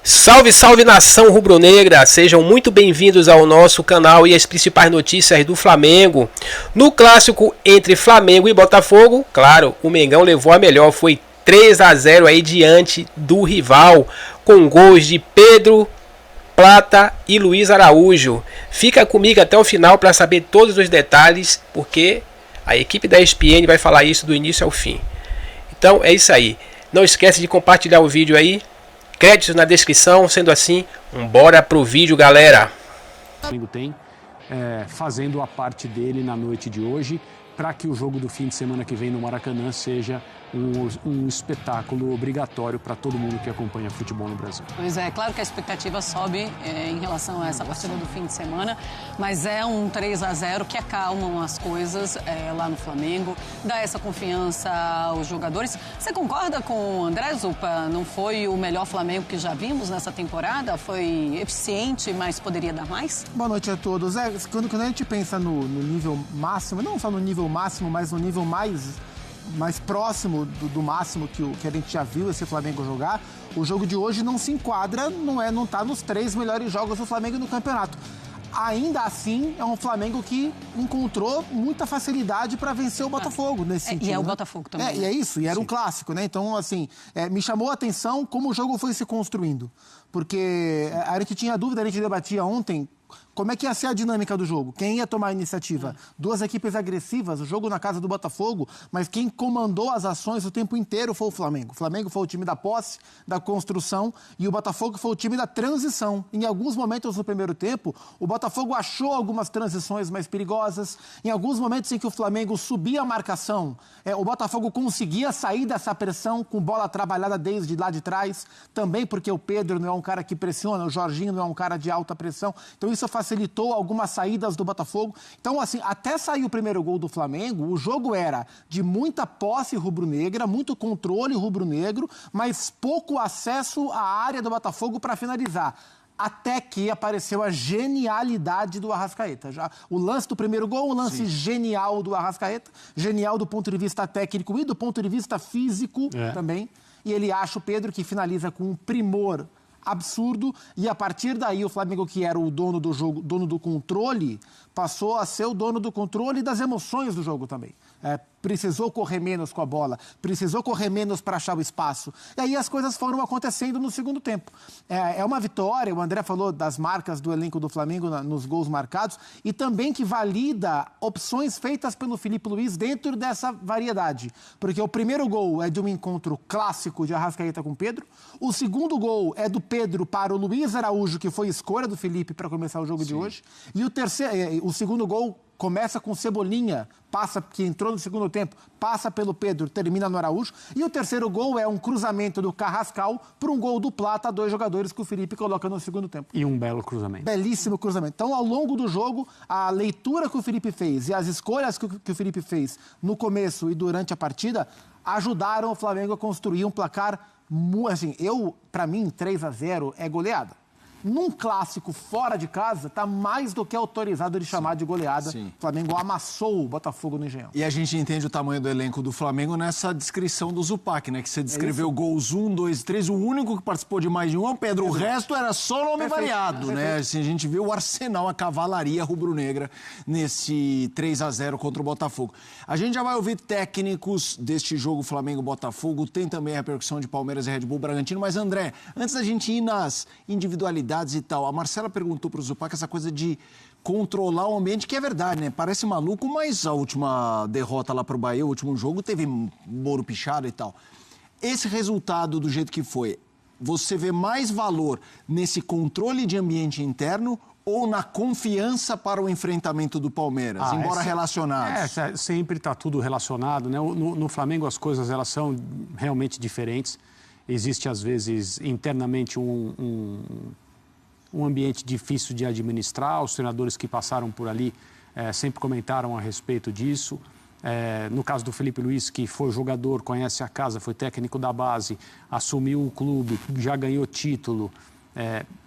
Salve, salve nação rubro-negra, sejam muito bem-vindos ao nosso canal e as principais notícias do Flamengo. No clássico entre Flamengo e Botafogo, claro, o Mengão levou a melhor, foi 3-0 aí diante do rival, com gols de Pedro, Plata e Luiz Araújo. Fica comigo até o final para saber todos os detalhes, porque a equipe da ESPN vai falar isso do início ao fim. Então é isso aí, não esquece de compartilhar o vídeo aí. Créditos na descrição, sendo assim, bora pro vídeo, galera. O Flamengo tem fazendo a parte dele na noite de hoje para que o jogo do fim de semana que vem no Maracanã seja um espetáculo obrigatório para todo mundo que acompanha futebol no Brasil. Pois é, claro que a expectativa sobe em relação a essa partida do fim de semana, mas é um 3-0 que acalmam as coisas lá no Flamengo, dá essa confiança aos jogadores. Você concorda com o André Zupa? Não foi o melhor Flamengo que já vimos nessa temporada? Foi eficiente, mas poderia dar mais? Boa noite a todos. Quando a gente pensa no nível máximo, não só no nível máximo, mas no nível mais próximo do máximo que a gente já viu esse Flamengo jogar, o jogo de hoje não se enquadra, não tá nos 3 melhores jogos do Flamengo no campeonato. Ainda assim, é um Flamengo que encontrou muita facilidade para vencer o Botafogo nesse sentido. E é o Botafogo também. E é isso, e era um clássico, né? Então, assim, me chamou a atenção como o jogo foi se construindo. Porque a gente tinha dúvida, a gente debatia ontem como é que ia ser a dinâmica do jogo, quem ia tomar a iniciativa. Duas equipes agressivas, o jogo na casa do Botafogo, mas quem comandou as ações o tempo inteiro foi o Flamengo. O Flamengo foi o time da posse, da construção, e o Botafogo foi o time da transição. Em alguns momentos do primeiro tempo, o Botafogo achou algumas transições mais perigosas. Em alguns momentos em que o Flamengo subia a marcação, o Botafogo conseguia sair dessa pressão com bola trabalhada desde lá de trás, também porque o Pedro não é um cara que pressiona, o Jorginho não é um cara de alta pressão. Então isso facilitou algumas saídas do Botafogo. Então, assim, até sair o primeiro gol do Flamengo, o jogo era de muita posse rubro-negra, muito controle rubro-negro, mas pouco acesso à área do Botafogo para finalizar. Até que apareceu a genialidade do Arrascaeta. Já o lance do primeiro gol, um lance genial do Arrascaeta, genial do ponto de vista técnico e do ponto de vista físico também. E ele acha o Pedro, que finaliza com um primor absurdo, e a partir daí o Flamengo, que era o dono do jogo, dono do controle, passou a ser o dono do controle e das emoções do jogo também. Precisou correr menos com a bola, precisou correr menos para achar o espaço. E aí as coisas foram acontecendo no segundo tempo. É uma vitória, o André falou das marcas do elenco do Flamengo nos gols marcados, e também que valida opções feitas pelo Filipe Luiz dentro dessa variedade. Porque o primeiro gol é de um encontro clássico de Arrascaeta com Pedro, o segundo gol é do Pedro para o Luiz Araújo, que foi escolha do Felipe para começar o jogo de hoje, e o segundo gol começa com Cebolinha, que entrou no segundo tempo, passa pelo Pedro, termina no Araújo. E o terceiro gol é um cruzamento do Carrascal para um gol do Plata, 2 jogadores que o Felipe coloca no segundo tempo. E um belo cruzamento. Belíssimo cruzamento. Então, ao longo do jogo, a leitura que o Felipe fez e as escolhas que o Felipe fez no começo e durante a partida ajudaram o Flamengo a construir um placar, assim, para mim, 3-0 é goleada. Num clássico fora de casa, está mais do que autorizado de chamar de goleada. O Flamengo amassou o Botafogo no Engenhão. E a gente entende o tamanho do elenco do Flamengo nessa descrição do Zupac, né? Que você descreveu gols 1, 2, 3. O único que participou de mais de um é o Pedro. O resto era só nome variado, né? Assim, a gente viu o arsenal, a cavalaria rubro-negra nesse 3-0 contra o Botafogo. A gente já vai ouvir técnicos deste jogo Flamengo-Botafogo. Tem também a repercussão de Palmeiras e Red Bull Bragantino. Mas, André, antes da gente ir nas individualidades e tal, a Marcela perguntou para o Zupac essa coisa de controlar o ambiente, que é verdade, né? Parece maluco, mas a última derrota lá pro Bahia, o último jogo, teve Moro pichado e tal. Esse resultado do jeito que foi, você vê mais valor nesse controle de ambiente interno ou na confiança para o enfrentamento do Palmeiras, embora relacionados? Sempre está tudo relacionado, né? No Flamengo as coisas elas são realmente diferentes. Existe, às vezes, internamente um ambiente difícil de administrar. Os treinadores que passaram por ali sempre comentaram a respeito disso. No caso do Filipe Luiz, que foi jogador, conhece a casa, foi técnico da base, assumiu o clube, já ganhou título,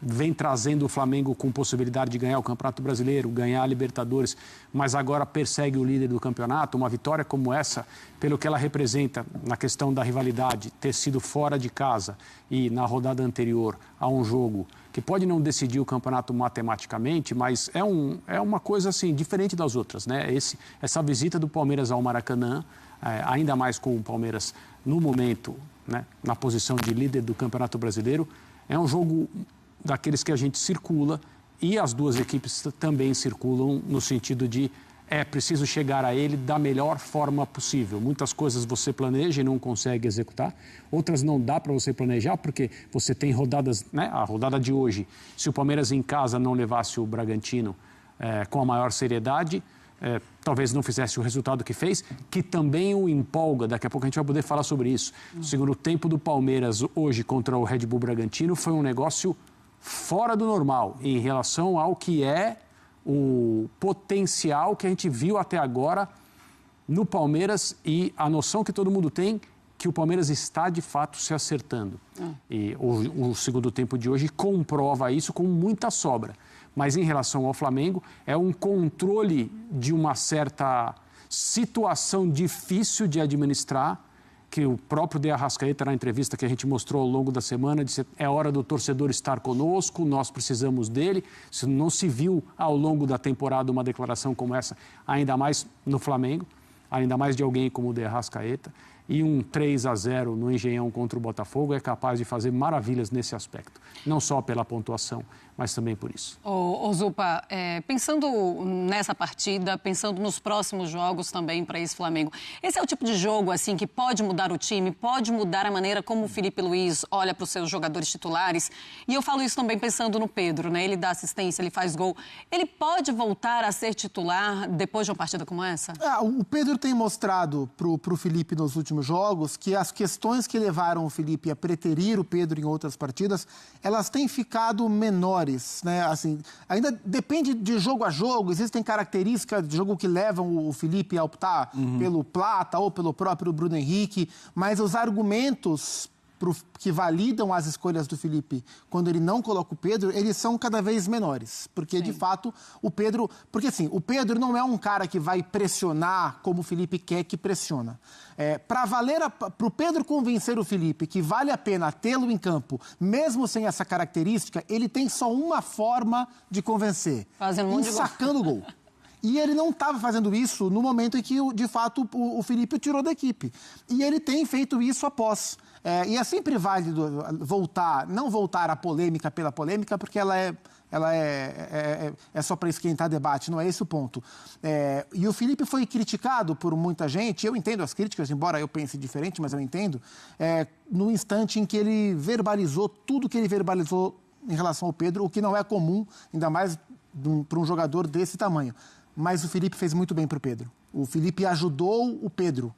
vem trazendo o Flamengo com possibilidade de ganhar o Campeonato Brasileiro, ganhar a Libertadores, mas agora persegue o líder do campeonato. Uma vitória como essa, pelo que ela representa na questão da rivalidade, ter sido fora de casa e na rodada anterior a um jogo que pode não decidir o campeonato matematicamente, mas é uma coisa assim diferente das outras, né? Essa visita do Palmeiras ao Maracanã, ainda mais com o Palmeiras no momento, né, na posição de líder do Campeonato Brasileiro, é um jogo daqueles que a gente circula e as duas equipes também circulam no sentido de preciso chegar a ele da melhor forma possível. Muitas coisas você planeja e não consegue executar, outras não dá para você planejar porque você tem rodadas, né? A rodada de hoje, se o Palmeiras em casa não levasse o Bragantino com a maior seriedade, talvez não fizesse o resultado que fez, que também o empolga. Daqui a pouco a gente vai poder falar sobre isso. O segundo tempo do Palmeiras hoje contra o Red Bull Bragantino foi um negócio fora do normal em relação ao que é o potencial que a gente viu até agora no Palmeiras e a noção que todo mundo tem que o Palmeiras está de fato se acertando. E o segundo tempo de hoje comprova isso com muita sobra. Mas em relação ao Flamengo, é um controle de uma certa situação difícil de administrar, que o próprio De Arrascaeta, na entrevista que a gente mostrou ao longo da semana, disse: é hora do torcedor estar conosco, nós precisamos dele. Isso não se viu ao longo da temporada uma declaração como essa, ainda mais no Flamengo, ainda mais de alguém como o De Arrascaeta. E um 3-0 no Engenhão contra o Botafogo é capaz de fazer maravilhas nesse aspecto. Não só pela pontuação, mas também por isso. Ô Zupa, pensando nessa partida, pensando nos próximos jogos também para esse Flamengo, esse é o tipo de jogo assim que pode mudar o time, pode mudar a maneira como o Felipe Luiz olha para os seus jogadores titulares. E eu falo isso também pensando no Pedro, né? Ele dá assistência, ele faz gol. Ele pode voltar a ser titular depois de uma partida como essa? O Pedro tem mostrado pro Felipe nos últimos jogos que as questões que levaram o Felipe a preterir o Pedro em outras partidas, elas têm ficado menores, né? Assim, ainda depende de jogo a jogo, existem características de jogo que levam o Felipe a optar pelo Plata ou pelo próprio Bruno Henrique, mas os argumentos que validam as escolhas do Felipe quando ele não coloca o Pedro, eles são cada vez menores. Porque, de fato, o Pedro... Porque, assim, o Pedro não é um cara que vai pressionar como o Felipe quer que pressiona. Para o Pedro convencer o Felipe que vale a pena tê-lo em campo, mesmo sem essa característica, ele tem só uma forma de convencer. Fazendo um monte de gol. Sacando o gol. E ele não estava fazendo isso no momento em que, de fato, o Felipe o tirou da equipe. E ele tem feito isso após. E é sempre válido não voltar à polêmica pela polêmica, porque ela é só para esquentar debate, não é esse o ponto. E o Felipe foi criticado por muita gente, eu entendo as críticas, embora eu pense diferente, mas eu entendo, no instante em que ele verbalizou tudo que ele verbalizou em relação ao Pedro, o que não é comum, ainda mais para um jogador desse tamanho. Mas o Felipe fez muito bem para o Pedro. O Felipe ajudou o Pedro.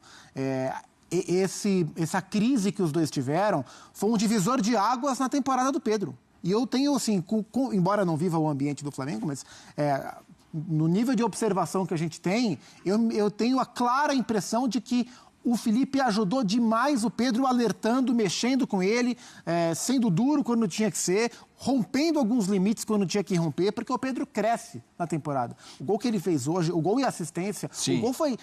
Essa crise que os dois tiveram foi um divisor de águas na temporada do Pedro. E eu tenho, assim, embora não viva o ambiente do Flamengo, mas no nível de observação que a gente tem, eu tenho a clara impressão de que o Felipe ajudou demais o Pedro, alertando, mexendo com ele, sendo duro quando tinha que ser, rompendo alguns limites quando tinha que romper, porque o Pedro cresce na temporada. O gol que ele fez hoje, o gol e a assistência, o gol foi...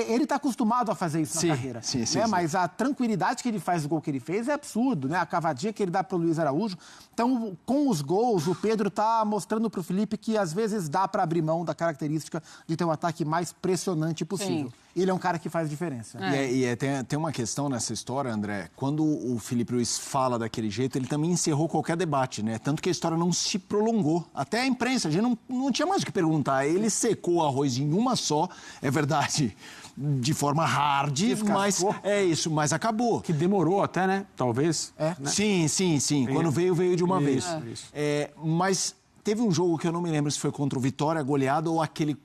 ele está acostumado a fazer isso na carreira. Sim. Mas a tranquilidade que ele faz do gol que ele fez é absurdo, né? A cavadinha que ele dá para o Luiz Araújo. Então, com os gols, o Pedro está mostrando para o Felipe que às vezes dá para abrir mão da característica de ter um ataque mais pressionante possível. Sim. Ele é um cara que faz diferença. Tem uma questão nessa história, André. Quando o Felipe Luiz fala daquele jeito, ele também encerrou qualquer debate, né? Tanto que a história não se prolongou. Até a imprensa, a gente não tinha mais o que perguntar. Ele secou o arroz em uma só, é verdade, de forma hard, mas acabou. Que demorou até, né? Talvez. Né? Sim. Quando veio de uma vez. Mas teve um jogo que eu não me lembro se foi contra o Vitória, goleado, ou aquele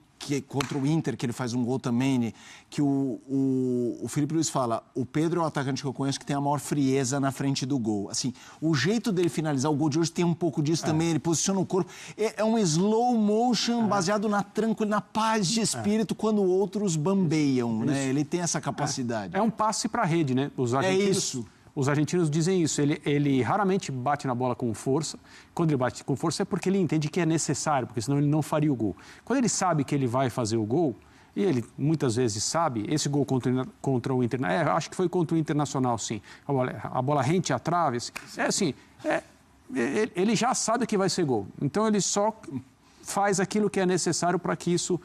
contra o Inter, que ele faz um gol também, que o Felipe Luiz fala: o Pedro é o atacante que eu conheço que tem a maior frieza na frente do gol. Assim, o jeito dele finalizar o gol de hoje tem um pouco disso também, ele posiciona o corpo. É um slow motion baseado na tranquilidade, na paz de espírito, quando outros bambeiam, né? Ele tem essa capacidade. É um passe para a rede, né? Os argentinos, Os argentinos dizem isso, ele raramente bate na bola com força. Quando ele bate com força é porque ele entende que é necessário, porque senão ele não faria o gol. Quando ele sabe que ele vai fazer o gol, e ele muitas vezes sabe, esse gol contra o Internacional, acho que foi contra o Internacional, sim. A bola rente à trave, ele já sabe que vai ser gol. Então ele só faz aquilo que é necessário para que isso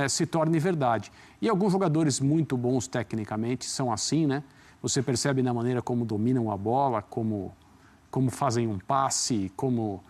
se torne verdade. E alguns jogadores muito bons tecnicamente são assim, né? Você percebe na maneira como dominam a bola, como fazem um passe, como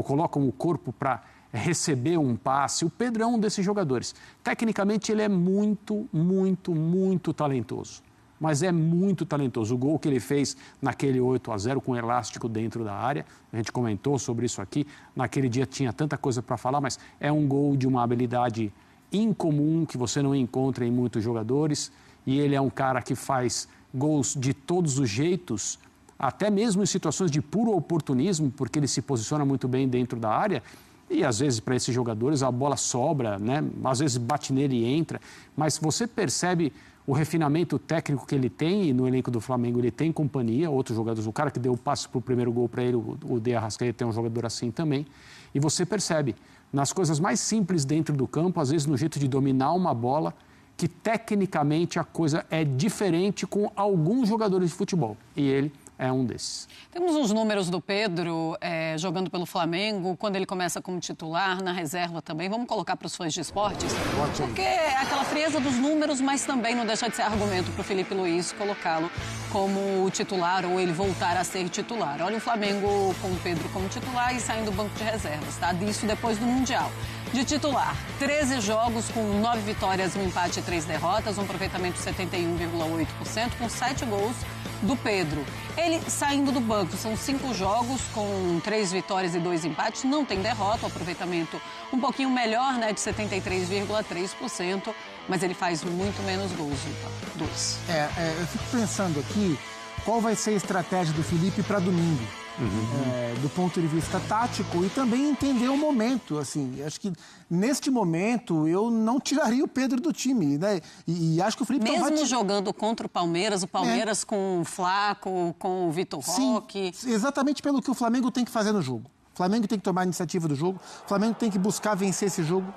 colocam o corpo para receber um passe. O Pedro é um desses jogadores. Tecnicamente, ele é muito, muito, muito talentoso. Mas é muito talentoso. O gol que ele fez naquele 8-0 com o elástico dentro da área, a gente comentou sobre isso aqui, naquele dia tinha tanta coisa para falar, mas é um gol de uma habilidade incomum que você não encontra em muitos jogadores. E ele é um cara que faz gols de todos os jeitos, até mesmo em situações de puro oportunismo, porque ele se posiciona muito bem dentro da área. E às vezes para esses jogadores a bola sobra, né? Às vezes bate nele e entra. Mas você percebe o refinamento técnico que ele tem, e no elenco do Flamengo ele tem companhia, outros jogadores, o cara que deu o passe para o primeiro gol para ele, o De Arrascaeta, é um jogador assim também. E você percebe nas coisas mais simples dentro do campo, às vezes no jeito de dominar uma bola, que tecnicamente a coisa é diferente com alguns jogadores de futebol. E ele é um desses. Temos os números do Pedro jogando pelo Flamengo, quando ele começa como titular, na reserva também. Vamos colocar para os fãs de esportes? Porque é aquela frieza dos números, mas também não deixa de ser argumento para o Felipe Luiz colocá-lo como titular ou ele voltar a ser titular. Olha o Flamengo com o Pedro como titular e saindo do banco de reservas, tá? Disso depois do Mundial. De titular, 13 jogos com 9 vitórias, um empate e 3 derrotas, um aproveitamento de 71,8%, com 7 gols do Pedro. Ele saindo do banco, são 5 jogos com 3 vitórias e 2 empates, não tem derrota, o aproveitamento um pouquinho melhor, né, de 73,3%, mas ele faz muito menos gols, então, 2. Eu fico pensando aqui qual vai ser a estratégia do Felipe para domingo. Do ponto de vista tático e também entender o momento, assim, acho que neste momento eu não tiraria o Pedro do time, né, e acho que o Felipe mesmo jogando contra o Palmeiras com o Flaco, com o Vitor Roque. Exatamente pelo que o Flamengo tem que fazer no jogo. O Flamengo tem que tomar a iniciativa do jogo, o Flamengo tem que buscar vencer esse jogo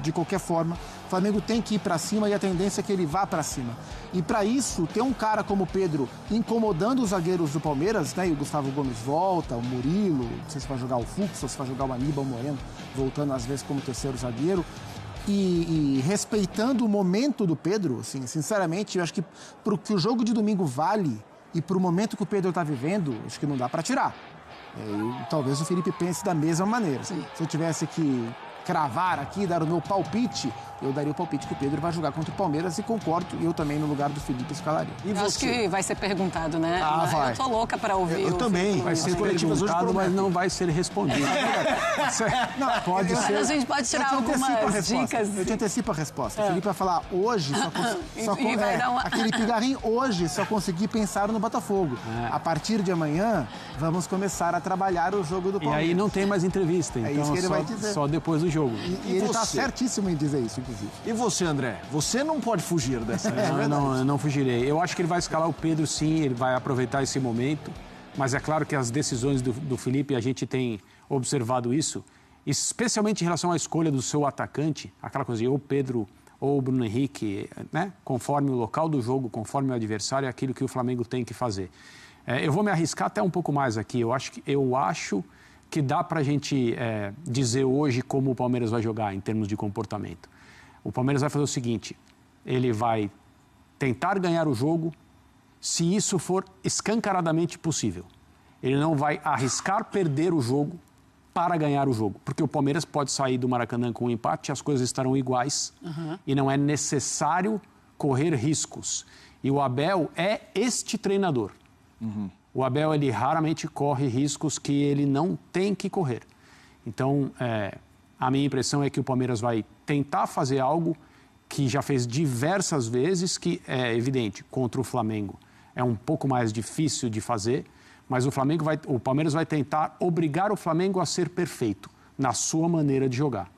de qualquer forma, o Flamengo tem que ir para cima e a tendência é que ele vá para cima. E para isso, ter um cara como o Pedro incomodando os zagueiros do Palmeiras, né? E o Gustavo Gomes volta, o Murilo, não sei se vai jogar o Fux ou se vai jogar o Aníbal Moreno, voltando às vezes como terceiro zagueiro. E respeitando o momento do Pedro, assim, sinceramente, eu acho que para o que o jogo de domingo vale e para o momento que o Pedro está vivendo, acho que não dá para tirar. Talvez o Felipe pense da mesma maneira. Sim. Se eu tivesse que cravar aqui, dar o meu palpite, eu daria o palpite que o Pedro vai jogar contra o Palmeiras e concordo, eu também no lugar do Felipe escalaria. E eu acho que vai ser perguntado, né? Vai. Eu tô louca para ouvir. Eu também. Vai ser perguntado, mas não vai ser respondido. Não, pode ser. A gente pode tirar algumas dicas. Eu te antecipo a resposta. O Felipe vai falar hoje, aquele pigarrinho hoje só consegui pensar no Botafogo. A partir de amanhã, vamos começar a trabalhar o jogo do Palmeiras. E aí não tem mais entrevista, então isso que ele vai dizer. Só depois do jogo. E ele está certíssimo em dizer isso, inclusive. E você, André? Você não pode fugir dessa. Eu não fugirei. Eu acho que ele vai escalar o Pedro, sim, ele vai aproveitar esse momento, mas é claro que as decisões do Felipe, a gente tem observado isso, especialmente em relação à escolha do seu atacante, aquela coisa de ou Pedro ou Bruno Henrique, né? Conforme o local do jogo, conforme o adversário, é aquilo que o Flamengo tem que fazer. Eu vou me arriscar até um pouco mais aqui. Eu acho que dá para a gente dizer hoje como o Palmeiras vai jogar em termos de comportamento. O Palmeiras vai fazer o seguinte, ele vai tentar ganhar o jogo se isso for escancaradamente possível. Ele não vai arriscar perder o jogo para ganhar o jogo, porque o Palmeiras pode sair do Maracanã com um empate, as coisas estarão iguais e não é necessário correr riscos. E o Abel é este treinador. O Abel, ele raramente corre riscos que ele não tem que correr. Então, a minha impressão é que o Palmeiras vai tentar fazer algo que já fez diversas vezes, que é evidente, contra o Flamengo é um pouco mais difícil de fazer, mas o Palmeiras vai tentar obrigar o Flamengo a ser perfeito na sua maneira de jogar.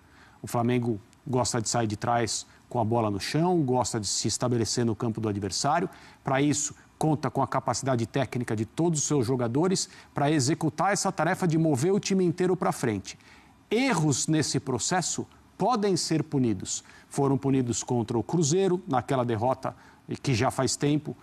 O Flamengo gosta de sair de trás com a bola no chão, gosta de se estabelecer no campo do adversário. Para isso, conta com a capacidade técnica de todos os seus jogadores para executar essa tarefa de mover o time inteiro para frente. Erros nesse processo podem ser punidos. Foram punidos contra o Cruzeiro, naquela derrota que já faz tempo,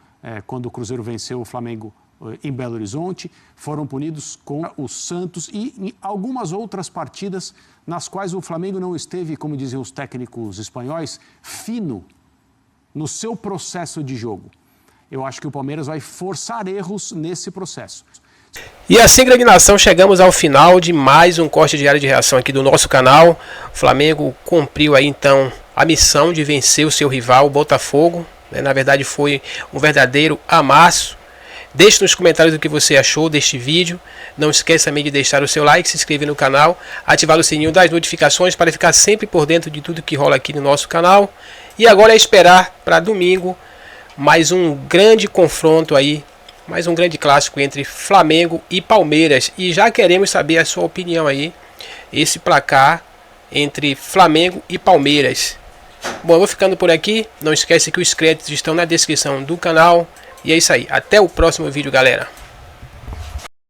quando o Cruzeiro venceu o Flamengo em Belo Horizonte. Foram punidos com o Santos e em algumas outras partidas nas quais o Flamengo não esteve, como diziam os técnicos espanhóis, fino no seu processo de jogo. Eu acho que o Palmeiras vai forçar erros nesse processo. E assim, grande nação, chegamos ao final de mais um corte diário de reação aqui do nosso canal. O Flamengo cumpriu aí então a missão de vencer o seu rival, o Botafogo. Na verdade foi um verdadeiro amasso. Deixe nos comentários o que você achou deste vídeo. Não esqueça também de deixar o seu like, se inscrever no canal, ativar o sininho das notificações para ficar sempre por dentro de tudo que rola aqui no nosso canal. E agora é esperar para domingo mais um grande confronto aí, mais um grande clássico entre Flamengo e Palmeiras. E já queremos saber a sua opinião aí, esse placar entre Flamengo e Palmeiras. Bom, eu vou ficando por aqui. Não esquece que os créditos estão na descrição do canal. E é isso aí. Até o próximo vídeo, galera.